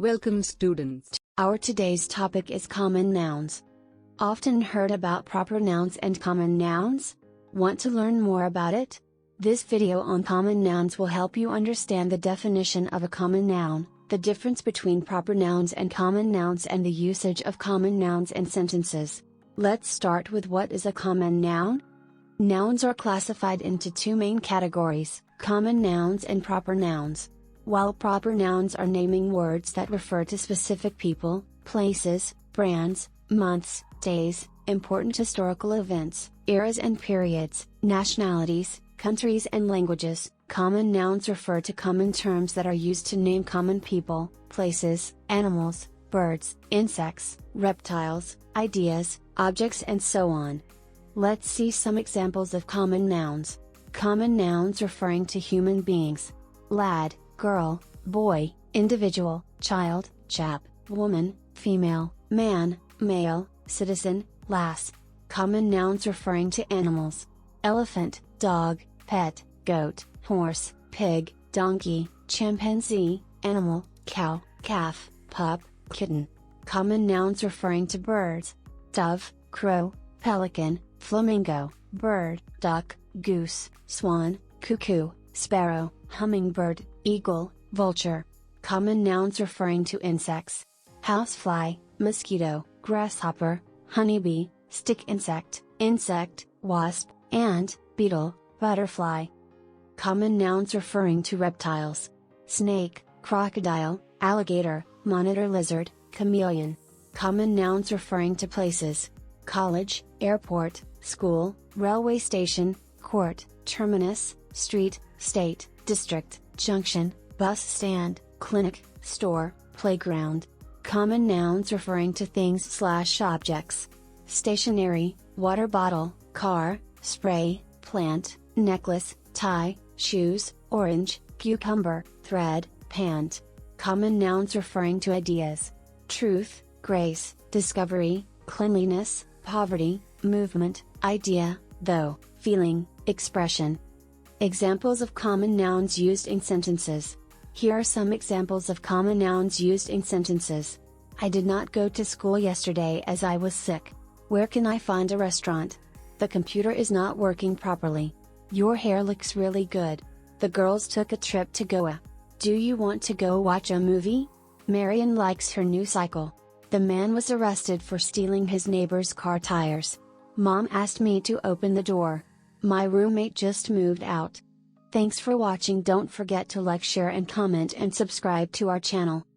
Welcome students. Our today's topic is common nouns. Often heard about proper nouns and common nouns? Want to learn more about it? This video on common nouns will help you understand the definition of a common noun, the difference between proper nouns and common nouns, and the usage of common nouns in sentences. Let's start with what is a common noun? Nouns are classified into two main categories, common nouns and proper nouns. While proper nouns are naming words that refer to specific people, places, brands, months, days, important historical events, eras and periods, nationalities, countries and languages, common nouns refer to common terms that are used to name common people, places, animals, birds, insects, reptiles, ideas, objects, and so on. Let's see some examples of common nouns. Common nouns referring to human beings: lad, girl, boy, individual, child, chap, woman, female, man, male, citizen, lass. Common nouns referring to animals: elephant, dog, pet, goat, horse, pig, donkey, chimpanzee, animal, cow, calf, pup, kitten. Common nouns referring to birds: dove, crow, pelican, flamingo, bird, duck, goose, swan, cuckoo, sparrow, hummingbird, eagle, vulture. Common nouns referring to insects: housefly, mosquito, grasshopper, honeybee, stick insect, wasp, ant, beetle, butterfly. Common nouns referring to reptiles: snake, crocodile, alligator, monitor lizard, chameleon. Common nouns referring to places: college, airport, school, railway station, court, terminus, street, state, district, junction, bus stand, clinic, store, playground. Common nouns referring to things/objects: stationery, water bottle, car, spray, plant, necklace, tie, shoes, orange, cucumber, thread, pant. Common nouns referring to ideas: truth, grace, discovery, cleanliness, poverty, movement, idea, though, feeling, expression. Examples of common nouns used in sentences. Here are some examples of common nouns used in sentences. I did not go to school yesterday as I was sick. Where can I find a restaurant? The computer is not working properly. Your hair looks really good. The girls took a trip to Goa. Do you want to go watch a movie? Marion likes her new cycle. The man was arrested for stealing his neighbor's car tires. Mom asked me to open the door. My roommate just moved out. Thanks for watching. Don't forget to like, share and comment and subscribe to our channel.